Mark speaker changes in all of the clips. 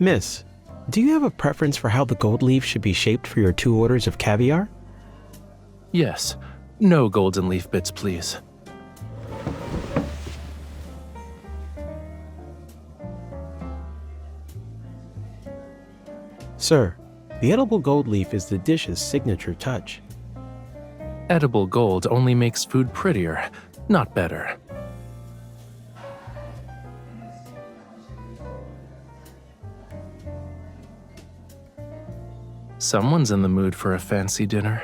Speaker 1: Miss, do you have a preference for how the gold leaf should be shaped for your 2 orders of caviar?
Speaker 2: Yes. No golden leaf bits, please.
Speaker 1: Sir, the edible gold leaf is the dish's signature touch.
Speaker 2: Edible gold only makes food prettier, not better. Someone's in the mood for a fancy dinner.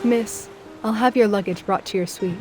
Speaker 3: Miss, I'll have your luggage brought to your suite.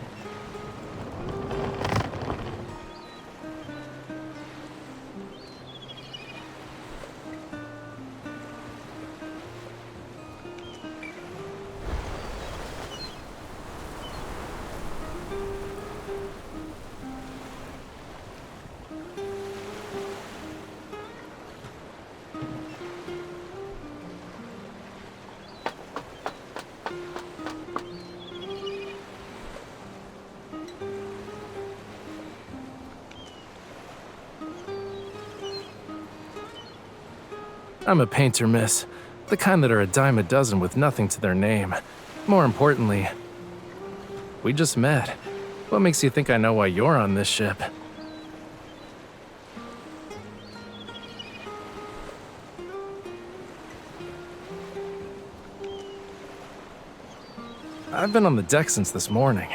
Speaker 2: I'm a painter, miss. The kind that are a dime a dozen with nothing to their name. More importantly, we just met. What makes you think I know why you're on this ship? I've been on the deck since this morning.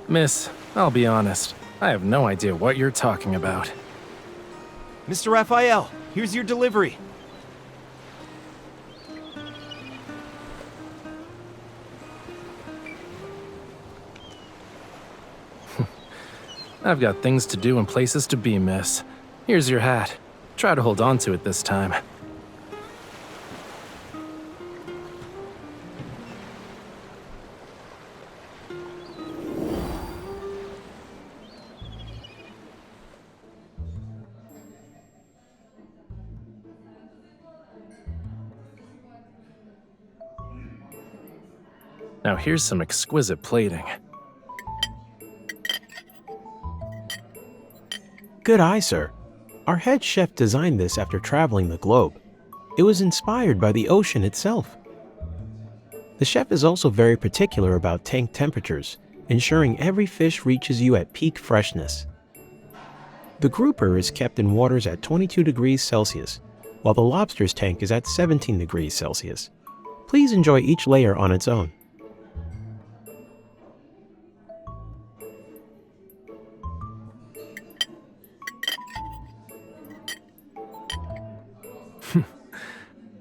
Speaker 2: Miss, I'll be honest. I have no idea what you're talking about.
Speaker 4: Mr. Rafayel, here's your delivery.
Speaker 2: I've got things to do and places to be, miss. Here's your hat. Try to hold on to it this time. Now here's some exquisite plating.
Speaker 1: Good eye, sir. Our head chef designed this after traveling the globe. It was inspired by the ocean itself. The chef is also very particular about tank temperatures, ensuring every fish reaches you at peak freshness. The grouper is kept in waters at 22 degrees Celsius, while the lobster's tank is at 17 degrees Celsius. Please enjoy each layer on its own.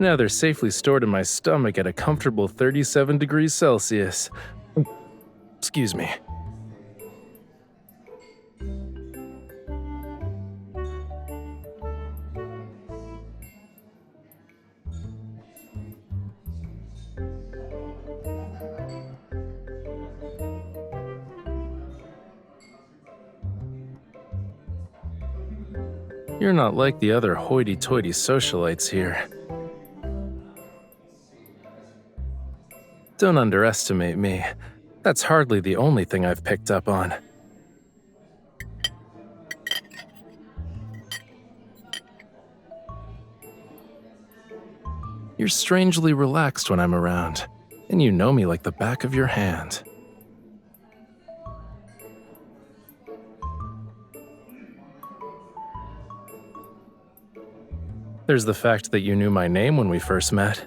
Speaker 2: Now they're safely stored in my stomach at a comfortable 37 degrees Celsius. Excuse me. You're not like the other hoity-toity socialites here. Don't underestimate me. That's hardly the only thing I've picked up on. You're strangely relaxed when I'm around, and you know me like the back of your hand. There's the fact that you knew my name when we first met.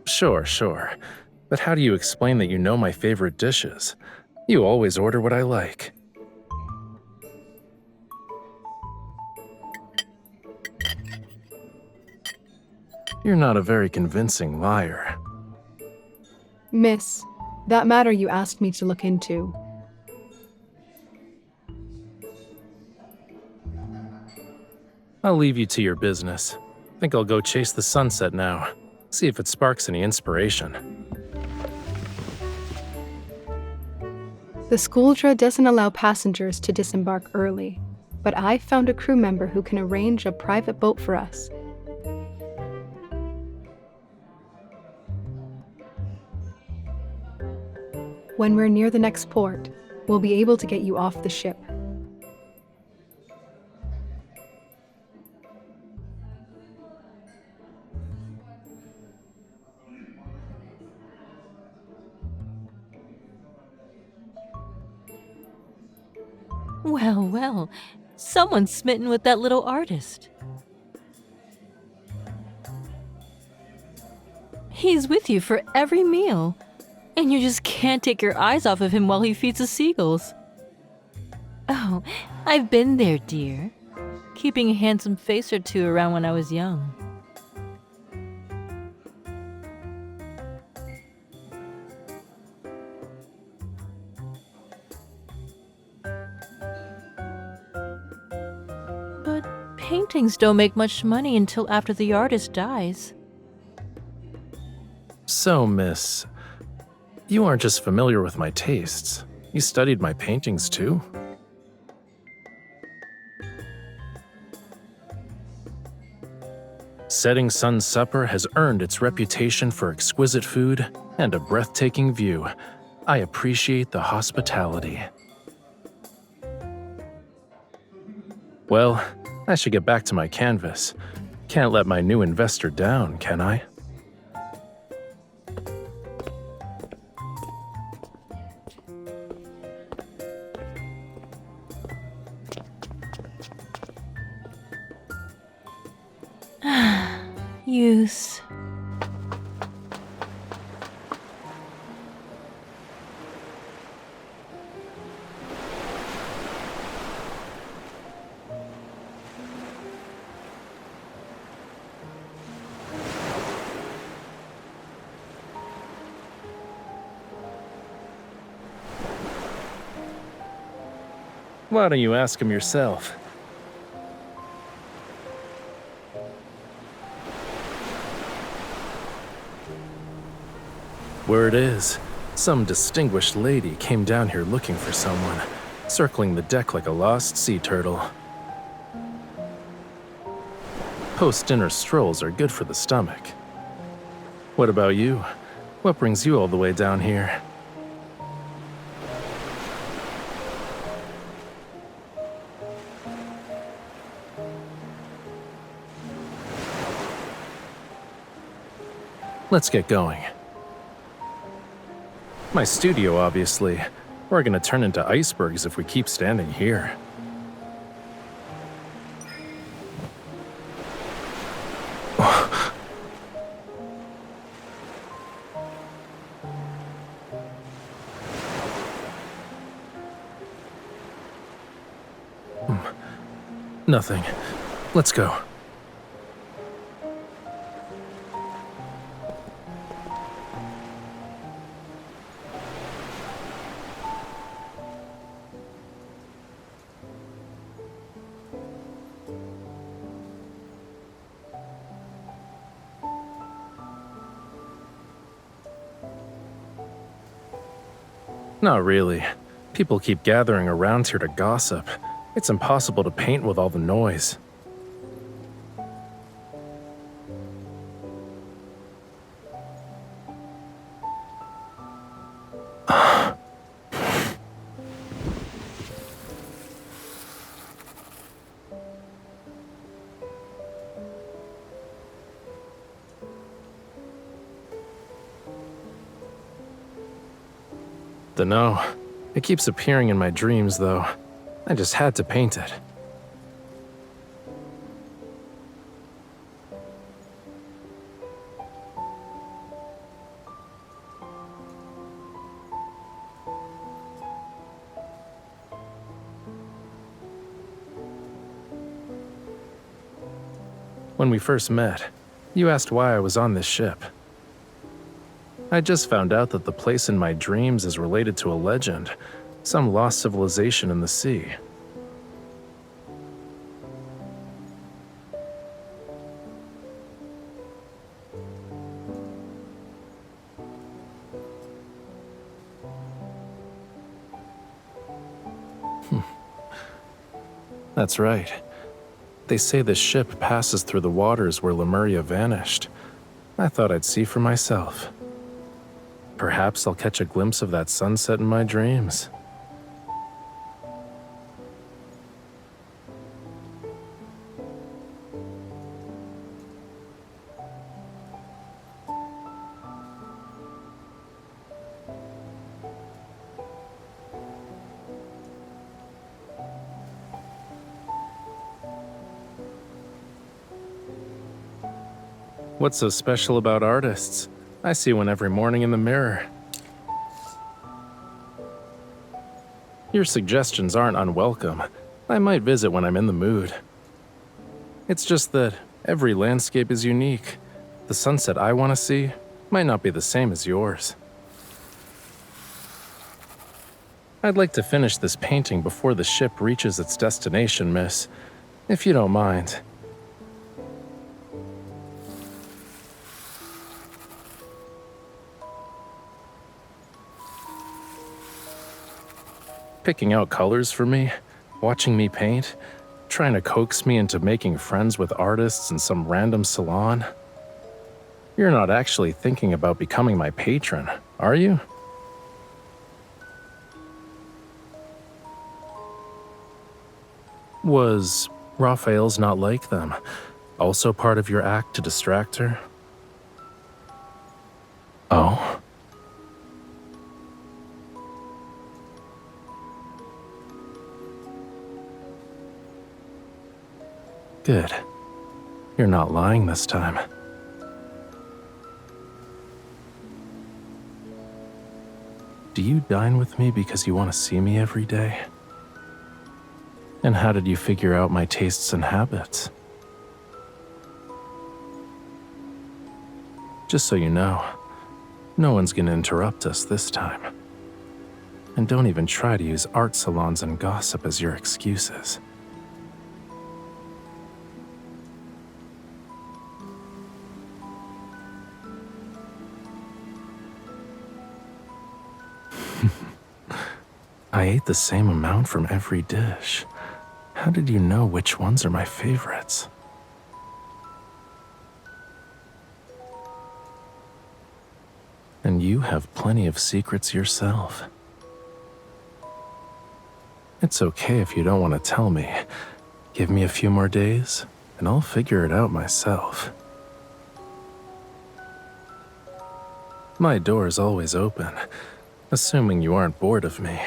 Speaker 2: Sure. But how do you explain that you know my favorite dishes? You always order what I like. You're not a very convincing liar.
Speaker 3: Miss, that matter you asked me to look into.
Speaker 2: I'll leave you to your business. Think I'll go chase the sunset now. See if it sparks any inspiration.
Speaker 3: The Skuldra doesn't allow passengers to disembark early, but I found a crew member who can arrange a private boat for us. When we're near the next port, we'll be able to get you off the ship.
Speaker 5: Well, someone's smitten with that little artist. He's with you for every meal, and you just can't take your eyes off of him while he feeds the seagulls. Oh, I've been there, dear. Keeping a handsome face or two around when I was young. But paintings don't make much money until after the artist dies.
Speaker 2: So, miss, you aren't just familiar with my tastes. You studied my paintings too? Setting Sun Supper has earned its reputation for exquisite food and a breathtaking view. I appreciate the hospitality. Well, I should get back to my canvas. Can't let my new investor down, can I?
Speaker 5: Use.
Speaker 2: Why don't you ask him yourself? Word is, some distinguished lady came down here looking for someone, circling the deck like a lost sea turtle. Post-dinner strolls are good for the stomach. What about you? What brings you all the way down here? Let's get going. My studio, obviously. We're gonna turn into icebergs if we keep standing here. Nothing. Let's go. Not really. People keep gathering around here to gossip. It's impossible to paint with all the noise. Dunno. It keeps appearing in my dreams, though. I just had to paint it. When we first met, you asked why I was on this ship. I just found out that the place in my dreams is related to a legend, some lost civilization in the sea. That's right. They say this ship passes through the waters where Lemuria vanished. I thought I'd see for myself. Perhaps I'll catch a glimpse of that sunset in my dreams. What's so special about artists? I see one every morning in the mirror. Your suggestions aren't unwelcome. I might visit when I'm in the mood. It's just that every landscape is unique. The sunset I want to see might not be the same as yours. I'd like to finish this painting before the ship reaches its destination, miss. If you don't mind. Picking out colors for me, watching me paint, trying to coax me into making friends with artists in some random salon. You're not actually thinking about becoming my patron, are you? Was Rafayel's not like them also part of your act to distract her? Oh? Good. You're not lying this time. Do you dine with me because you want to see me every day? And how did you figure out my tastes and habits? Just so you know, no one's gonna interrupt us this time. And don't even try to use art salons and gossip as your excuses. I ate the same amount from every dish. How did you know which ones are my favorites? And you have plenty of secrets yourself. It's okay if you don't want to tell me. Give me a few more days, and I'll figure it out myself. My door is always open, assuming you aren't bored of me.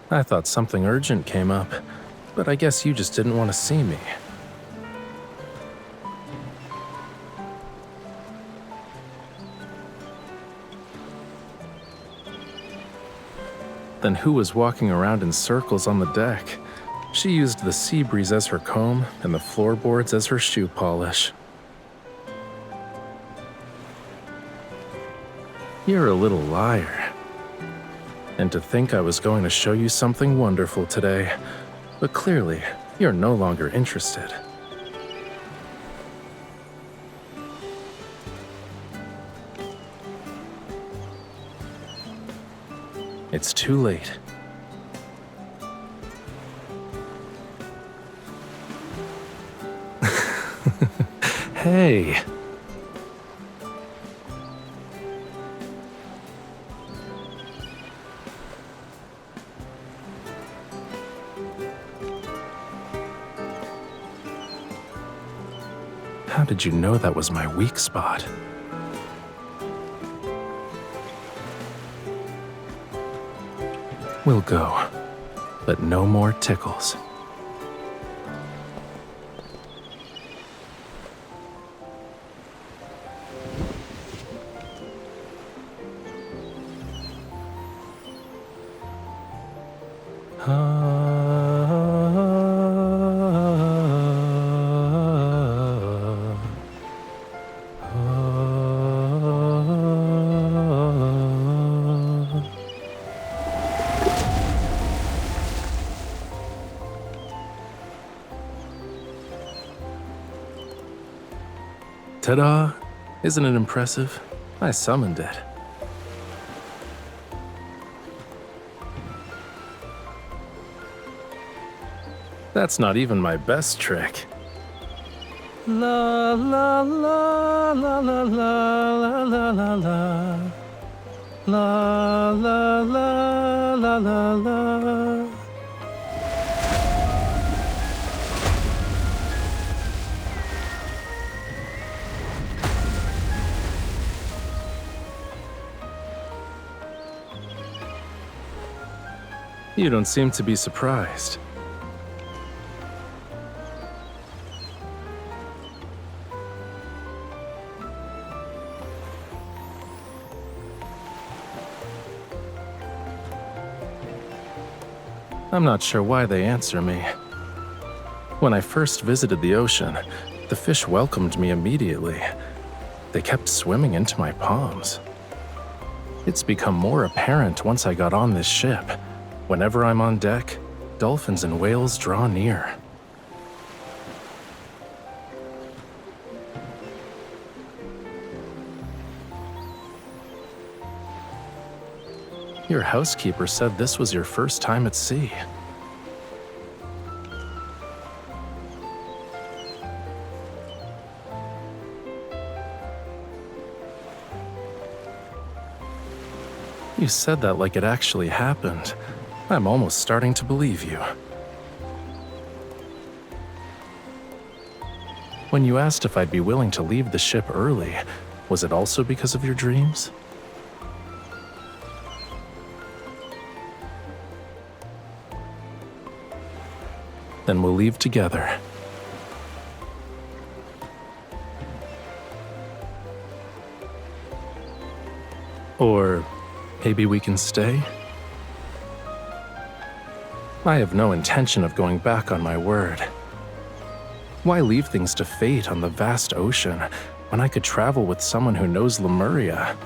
Speaker 2: I thought something urgent came up, but I guess you just didn't want to see me. Then who was walking around in circles on the deck? She used the sea breeze as her comb and the floorboards as her shoe polish. You're a little liar. And to think I was going to show you something wonderful today, but clearly, you're no longer interested. It's too late. Hey. did you know that was my weak spot? We'll go, but no more tickles. Ta-da! Isn't it impressive? I summoned it. That's not even my best trick. La la la la la la la la la. La la la la la la. You don't seem to be surprised. I'm not sure why they answer me. When I first visited the ocean, the fish welcomed me immediately. They kept swimming into my palms. It's become more apparent once I got on this ship. Whenever I'm on deck, dolphins and whales draw near. Your housekeeper said this was your first time at sea. You said that like it actually happened. I'm almost starting to believe you. When you asked if I'd be willing to leave the ship early, was it also because of your dreams? Then we'll leave together. Or maybe we can stay? I have no intention of going back on my word. Why leave things to fate on the vast ocean when I could travel with someone who knows Lemuria?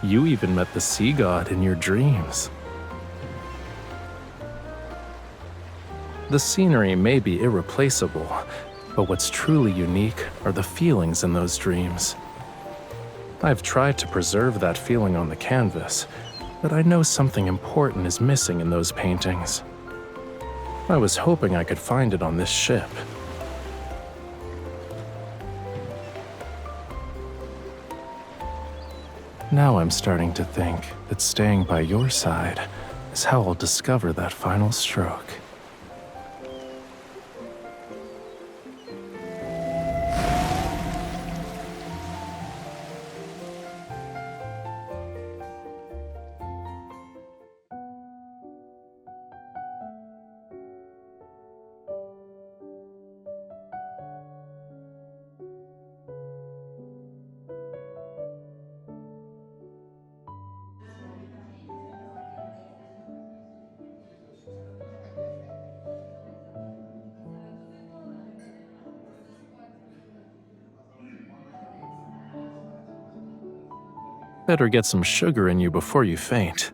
Speaker 2: You even met the sea god in your dreams. The scenery may be irreplaceable, but what's truly unique are the feelings in those dreams. I've tried to preserve that feeling on the canvas, but I know something important is missing in those paintings. I was hoping I could find it on this ship. Now I'm starting to think that staying by your side is how I'll discover that final stroke. Better get some sugar in you before you faint.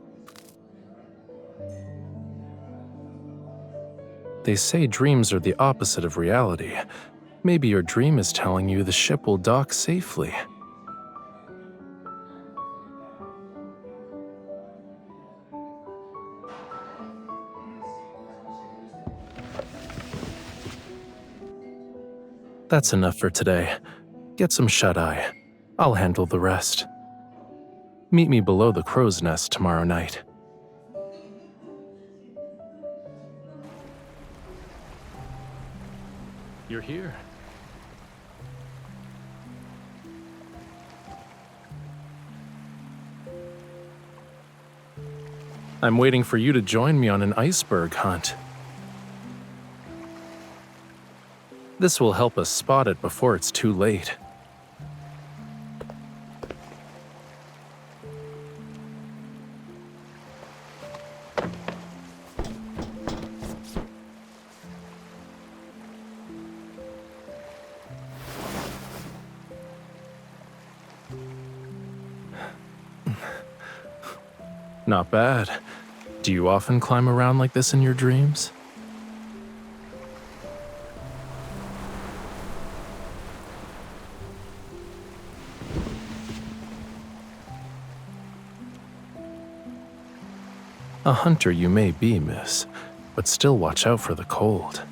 Speaker 2: They say dreams are the opposite of reality. Maybe your dream is telling you the ship will dock safely. That's enough for today. Get some shut-eye. I'll handle the rest. Meet me below the crow's nest tomorrow night. You're here. I'm waiting for you to join me on an iceberg hunt. This will help us spot it before it's too late. Not bad. Do you often climb around like this in your dreams? A hunter you may be, miss, but still watch out for the cold.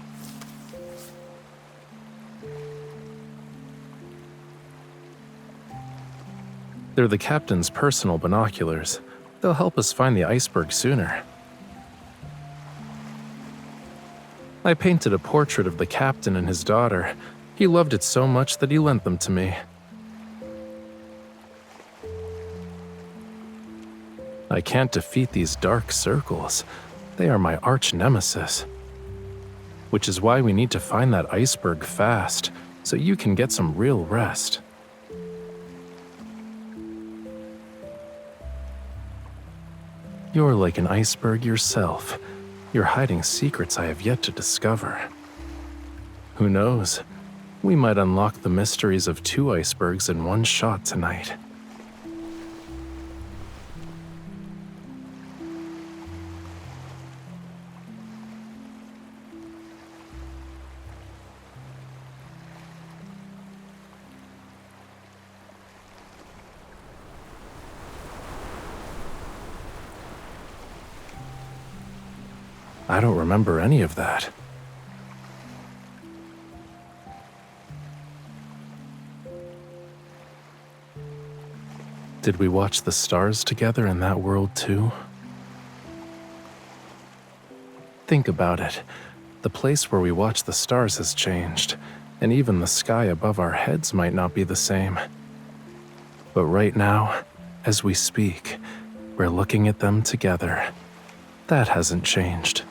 Speaker 2: They're the captain's personal binoculars. They'll help us find the iceberg sooner. I painted a portrait of the captain and his daughter. He loved it so much that he lent them to me. I can't defeat these dark circles. They are my arch nemesis. Which is why we need to find that iceberg fast, so you can get some real rest. You're like an iceberg yourself. You're hiding secrets I have yet to discover. Who knows? We might unlock the mysteries of 2 icebergs in one shot tonight. I don't remember any of that. Did we watch the stars together in that world too? Think about it. The place where we watch the stars has changed, and even the sky above our heads might not be the same. But right now, as we speak, we're looking at them together. That hasn't changed.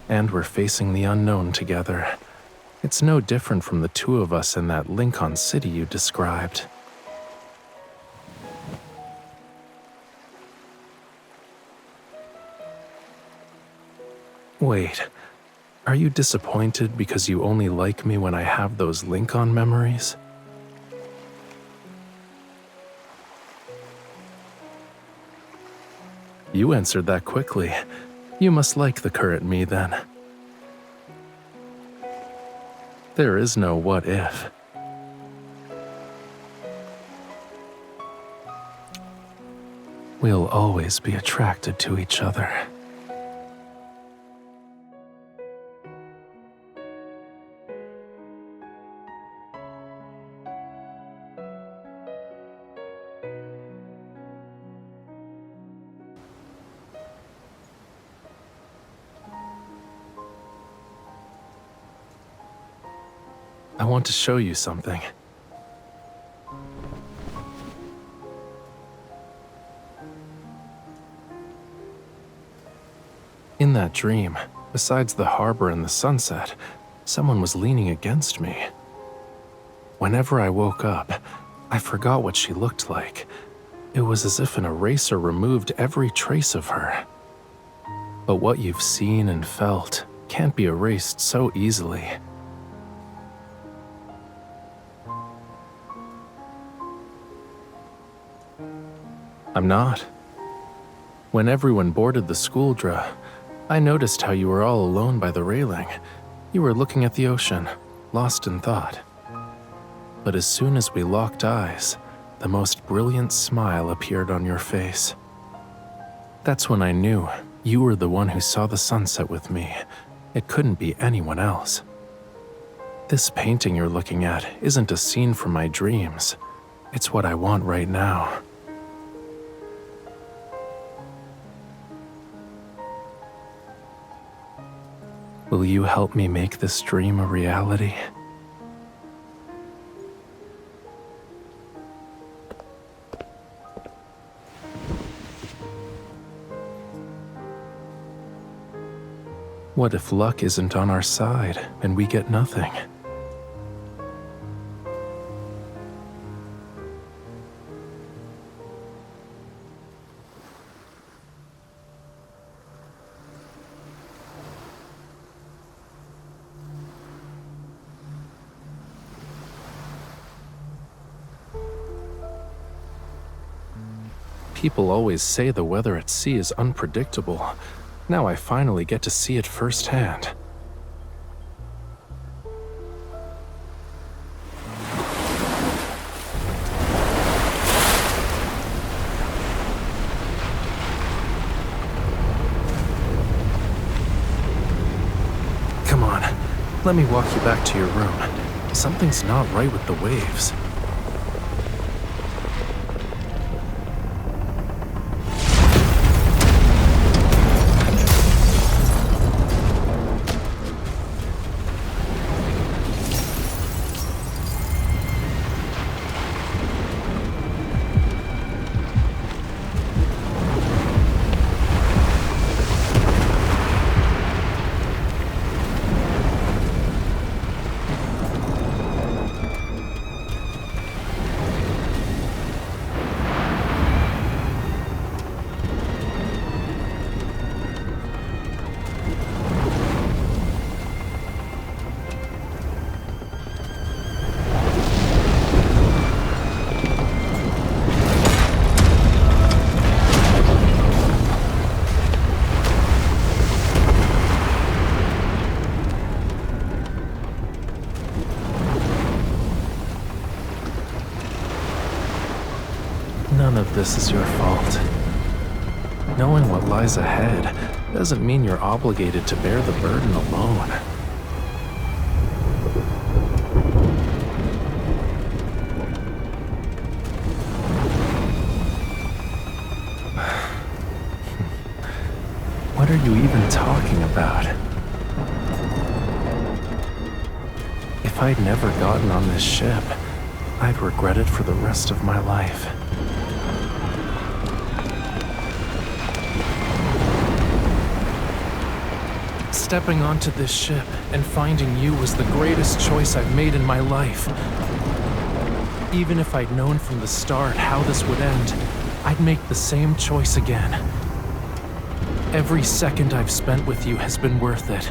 Speaker 2: And we're facing the unknown together. It's no different from the 2 of us in that Lincoln City you described. Wait, are you disappointed because you only like me when I have those Lincoln memories? You answered that quickly. You must like the current me then. There is no what if. We'll always be attracted to each other. I want to show you something. In that dream, besides the harbor and the sunset, someone was leaning against me. Whenever I woke up, I forgot what she looked like. It was as if an eraser removed every trace of her. But what you've seen and felt can't be erased so easily. I'm not. When everyone boarded the schooldra, I noticed how you were all alone by the railing. You were looking at the ocean, lost in thought. But as soon as we locked eyes, the most brilliant smile appeared on your face. That's when I knew you were the one who saw the sunset with me. It couldn't be anyone else. This painting you're looking at isn't a scene from my dreams. It's what I want right now. Will you help me make this dream a reality? What if luck isn't on our side and we get nothing? People always say the weather at sea is unpredictable. Now I finally get to see it firsthand. Come on, let me walk you back to your room. Something's not right with the waves. None of this is your fault. Knowing what lies ahead doesn't mean you're obligated to bear the burden alone. What are you even talking about? If I'd never gotten on this ship, I'd regret it for the rest of my life. Stepping onto this ship and finding you was the greatest choice I've made in my life. Even if I'd known from the start how this would end, I'd make the same choice again. Every second I've spent with you has been worth it.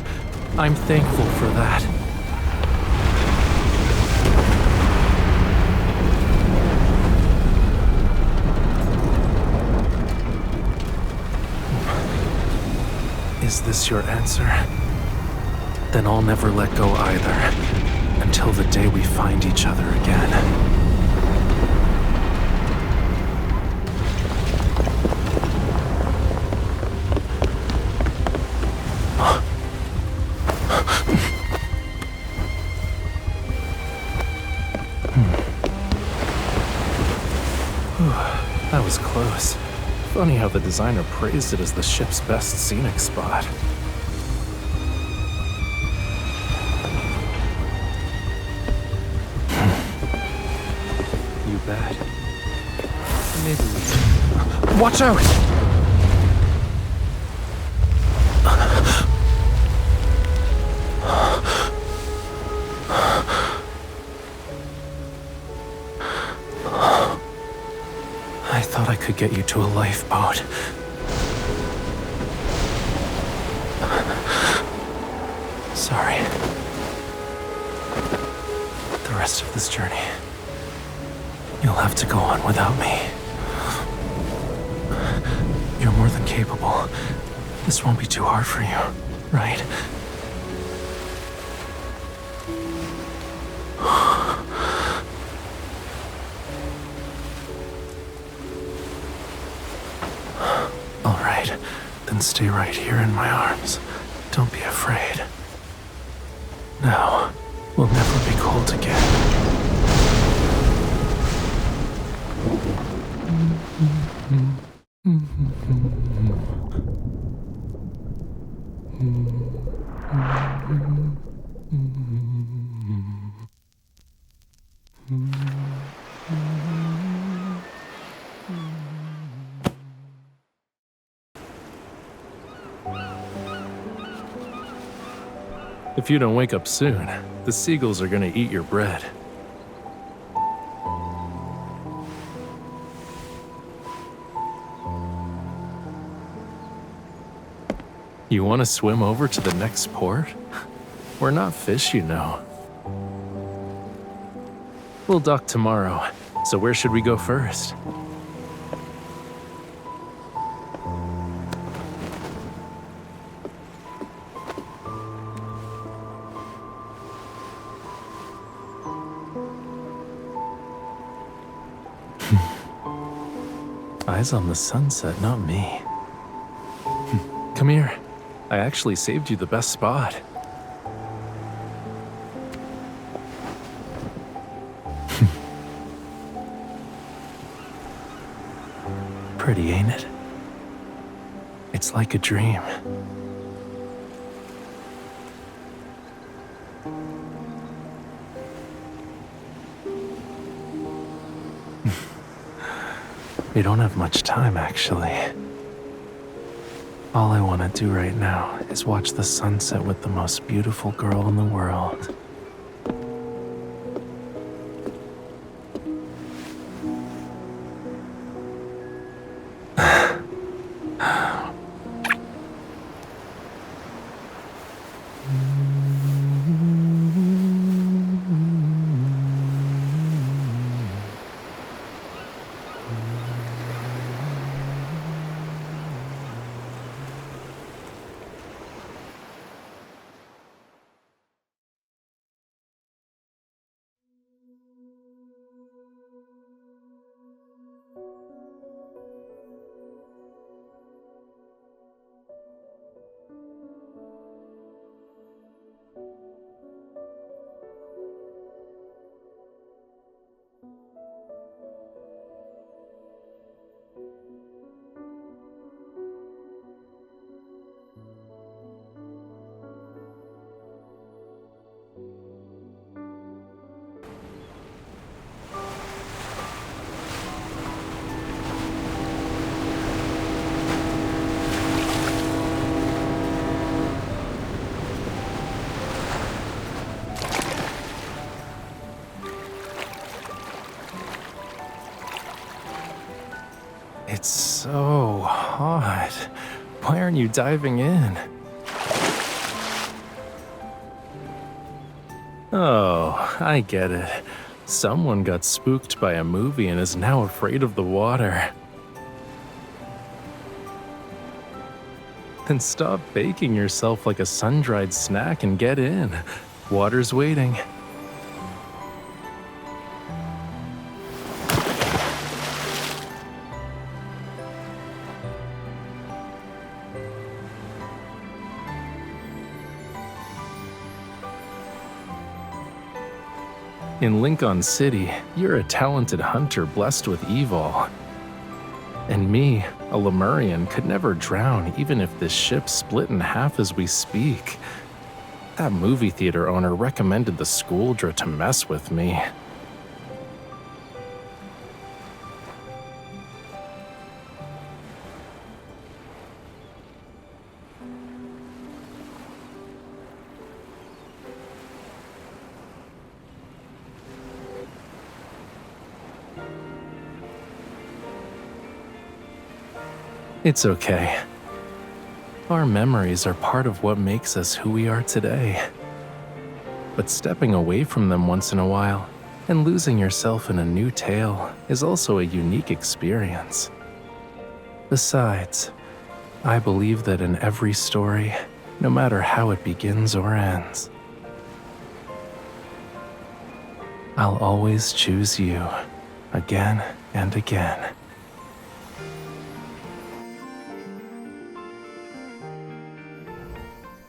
Speaker 2: I'm thankful for that. Is this your answer? Then I'll never let go either, until the day we find each other again. That was close. Funny how the designer praised it as the ship's best scenic spot. You bet. Maybe we... Watch out! I thought I could get you to a lifeboat. Sorry. The rest of this journey, you'll have to go on without me. You're more than capable. This won't be too hard for you, right? All right, then stay right here in my arms. Don't be afraid. Now, we'll never be cold again. If you don't wake up soon, the seagulls are gonna eat your bread. You want to swim over to the next port? We're not fish, you know. We'll dock tomorrow, so where should we go first? Eyes on the sunset, not me. Come here. I actually saved you the best spot. Pretty, ain't it? It's like a dream. We don't have much time, actually. All I want to do right now is watch the sunset with the most beautiful girl in the world. It's so hot. Why aren't you diving in? Oh, I get it. Someone got spooked by a movie and is now afraid of the water. Then stop baking yourself like a sun-dried snack and get in. Water's waiting. In Lincoln City, you're a talented hunter blessed with evil. And me, a Lemurian, could never drown even if this ship split in half as we speak. That movie theater owner recommended the Skuldra to mess with me. It's okay. Our memories are part of what makes us who we are today. But stepping away from them once in a while and losing yourself in a new tale is also a unique experience. Besides, I believe that in every story, no matter how it begins or ends, I'll always choose you again and again.